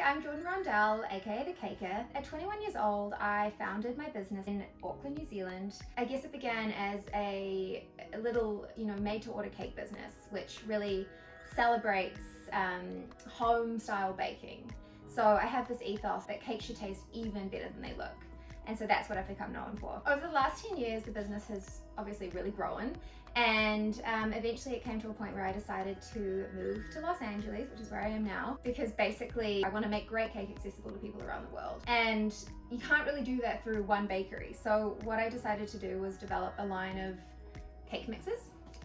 I'm Jordan Rondell, aka The Caker. At 21 years old, I founded my business in Auckland, New Zealand. I guess it began as a little, made-to-order cake business, which really celebrates home-style baking. So I have this ethos that cakes should taste even better than they look. And so that's what I've become known for. Over the last 10 years, the business has obviously really grown. And eventually it came to a point where I decided to move to Los Angeles, which is where I am now, because basically I want to make great cake accessible to people around the world. And you can't really do that through one bakery. So what I decided to do was develop a line of cake mixes.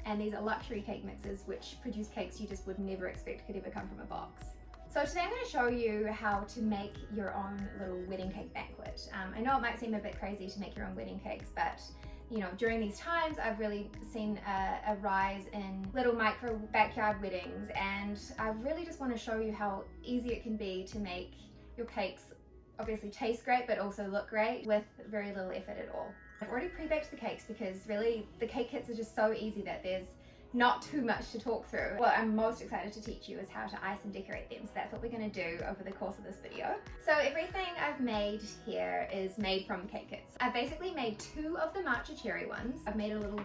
And these are luxury cake mixes, which produce cakes you just would never expect could ever come from a box. So today I'm going to show you how to make your own little wedding cake banquet. I know it might seem a bit crazy to make your own wedding cakes, but during these times I've really seen a rise in little micro backyard weddings, and I really just want to show you how easy it can be to make your cakes obviously taste great but also look great with very little effort at all. I've already pre-baked the cakes because really the cake kits are just so easy that there's not too much to talk through. What I'm most excited to teach you is how to ice and decorate them. So that's what we're going to do over the course of this video. So everything I've made here is made from cake kits. I've basically made 2 of the Matcha cherry ones. I've made a little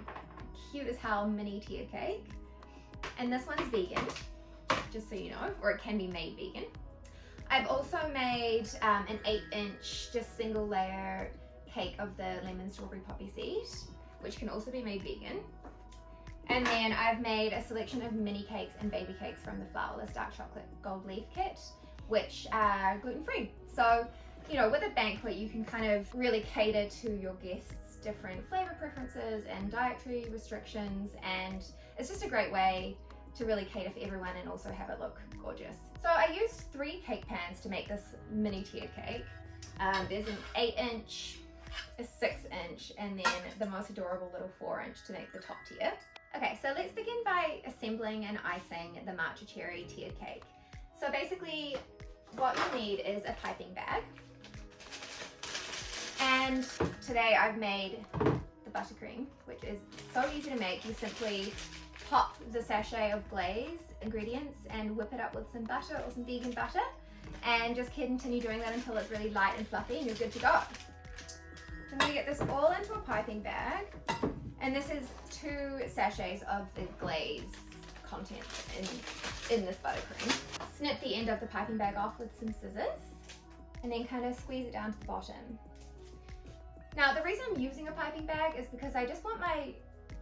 cute as hell mini tier cake. And this one's vegan, just so you know, or it can be made vegan. I've also made an 8-inch just single layer cake of the lemon strawberry poppy seed, which can also be made vegan. And then I've made a selection of mini cakes and baby cakes from the Flourless Dark Chocolate Gold Leaf Kit, which are gluten-free. So, with a banquet, you can kind of really cater to your guests' different flavor preferences and dietary restrictions, and it's just a great way to really cater for everyone and also have it look gorgeous. So I used 3 cake pans to make this mini tier cake. There's an 8-inch, a 6-inch, and then the most adorable little 4-inch to make the top tier. Okay, so let's begin by assembling and icing the Matcha cherry tier cake. So basically what you need is a piping bag. And today I've made the buttercream, which is so easy to make. You simply pop the sachet of glaze ingredients and whip it up with some butter or some vegan butter, and just continue doing that until it's really light and fluffy and you're good to go. So I'm going to get this all into a piping bag, and this is 2 sachets of the glaze content in this buttercream. Snip the end of the piping bag off with some scissors and then kind of squeeze it down to the bottom. Now the reason I'm using a piping bag is because I just want my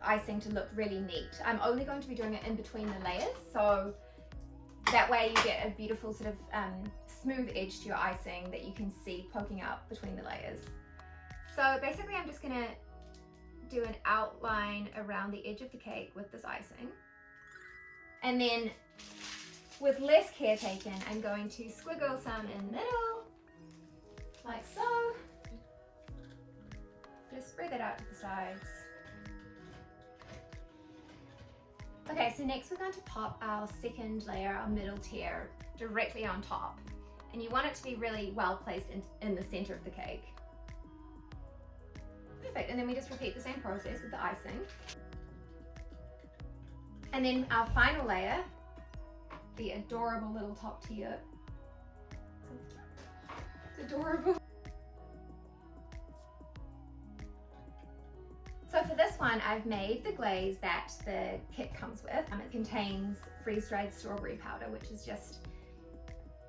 icing to look really neat. I'm only going to be doing it in between the layers, so that way you get a beautiful sort of smooth edge to your icing that you can see poking out between the layers. So basically I'm just gonna do an outline around the edge of the cake with this icing. And then with less care taken, I'm going to squiggle some in the middle, like so. Just spread that out to the sides. Okay, so next we're going to pop our second layer, our middle tier, directly on top. And you want it to be really well placed in the center of the cake. Perfect, and then we just repeat the same process with the icing. And then our final layer, the adorable little top tier. It's adorable. So for this one, I've made the glaze that the kit comes with. It contains freeze-dried strawberry powder, which is just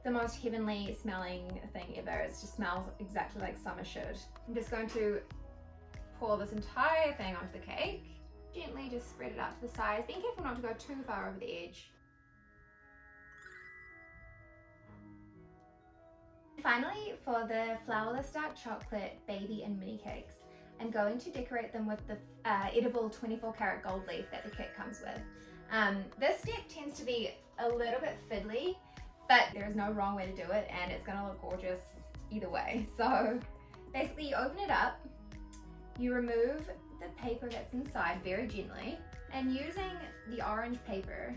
the most heavenly smelling thing ever. It just smells exactly like summer should. I'm just going to pour this entire thing onto the cake. Gently just spread it out to the sides, being careful not to go too far over the edge. Finally, for the Flourless Dark Chocolate baby and mini cakes, I'm going to decorate them with the edible 24 karat gold leaf that the kit comes with. This step tends to be a little bit fiddly, but there is no wrong way to do it, and it's going to look gorgeous either way. So basically you open it up, you remove the paper that's inside very gently, and using the orange paper,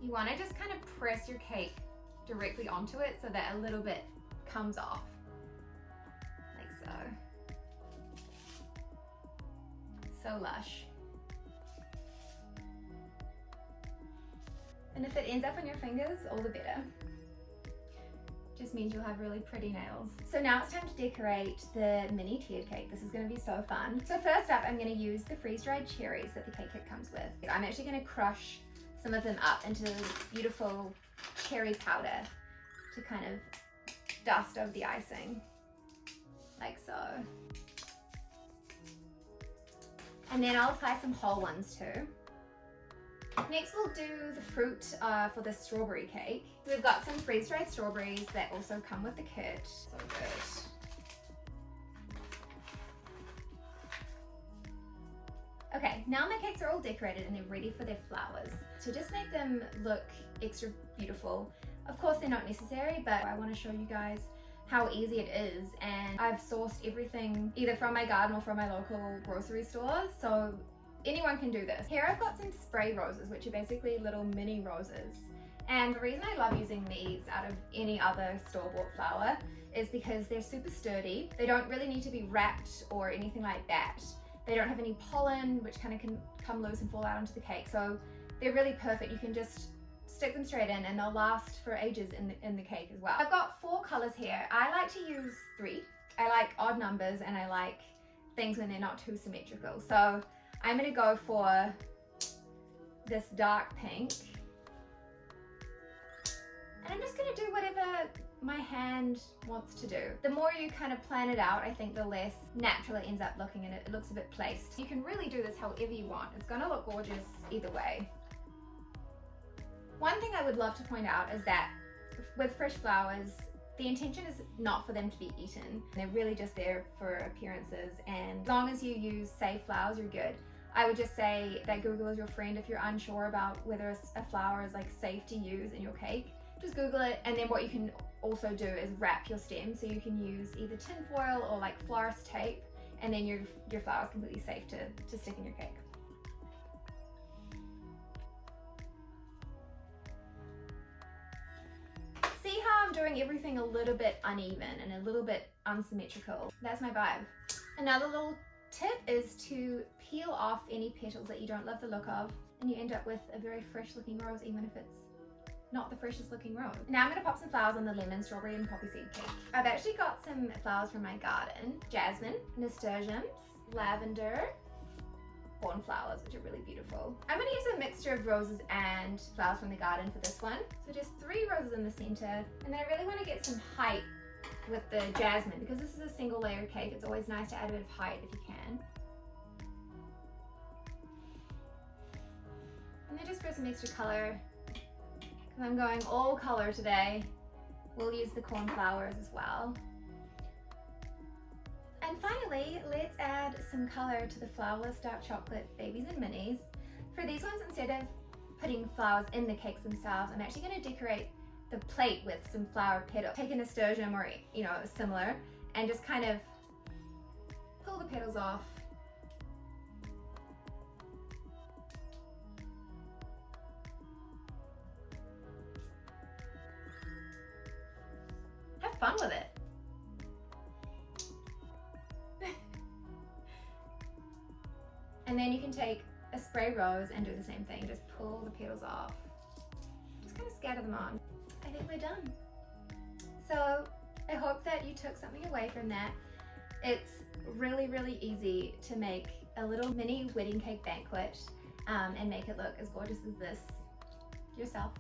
you want to just kind of press your cake directly onto it so that a little bit comes off, like so. So lush. And if it ends up on your fingers, all the better. just means you'll have really pretty nails. So now it's time to decorate the mini tiered cake. This is going to be so fun. So first up, I'm going to use the freeze-dried cherries that the cake kit comes with. I'm actually going to crush some of them up into beautiful cherry powder to kind of dust over the icing, like so. And then I'll apply some whole ones too. Next we'll do the fruit for the strawberry cake. So we've got some freeze-dried strawberries that also come with the kit. So good. Okay, now my cakes are all decorated and they're ready for their flowers. To just make them look extra beautiful. Of course they're not necessary, but I want to show you guys how easy it is, and I've sourced everything either from my garden or from my local grocery store, so anyone can do this. Here I've got some spray roses, which are basically little mini roses. And the reason I love using these out of any other store-bought flower is because they're super sturdy. They don't really need to be wrapped or anything like that. They don't have any pollen, which kind of can come loose and fall out onto the cake. So they're really perfect. You can just stick them straight in and they'll last for ages in the cake as well. I've got 4 colors here. I like to use 3. I like odd numbers and I like things when they're not too symmetrical. So I'm gonna go for this dark pink. And I'm just gonna do whatever my hand wants to do. The more you kind of plan it out, I think the less natural it ends up looking, and it looks a bit placed. You can really do this however you want. It's gonna look gorgeous either way. One thing I would love to point out is that with fresh flowers, the intention is not for them to be eaten. They're really just there for appearances, and as long as you use safe flowers, you're good. I would just say that Google is your friend if you're unsure about whether a flower is like safe to use in your cake. Just Google it, and then what you can also do is wrap your stem, so you can use either tin foil or like florist tape, and then your flower is completely safe to stick in your cake. See how I'm doing everything a little bit uneven and a little bit unsymmetrical? That's my vibe. Another little tip is to peel off any petals that you don't love the look of, and you end up with a very fresh looking rose, even if it's not the freshest looking rose. Now I'm going to pop some flowers on the lemon, strawberry and poppy seed cake. I've actually got some flowers from my garden. Jasmine, nasturtiums, lavender, cornflowers, which are really beautiful. I'm going to use a mixture of roses and flowers from the garden for this one. So just 3 roses in the center, and then I really want to get some height with the jasmine, because this is a single layer cake. It's always nice to add a bit of height if you can. And then just for some extra color, because I'm going all color today, we'll use the cornflowers as well. And finally, let's add some color to the flourless dark chocolate babies and minis. For these ones, instead of putting flowers in the cakes themselves, I'm actually going to decorate the plate with some flower petals. Take a nasturtium or similar, and just kind of pull the petals off. Have fun with it. And then you can take a spray rose and do the same thing. Just pull the petals off. Just kind of scatter them on. I think we're done. So I hope that you took something away from that. It's really, really easy to make a little mini wedding cake banquet and make it look as gorgeous as this yourself.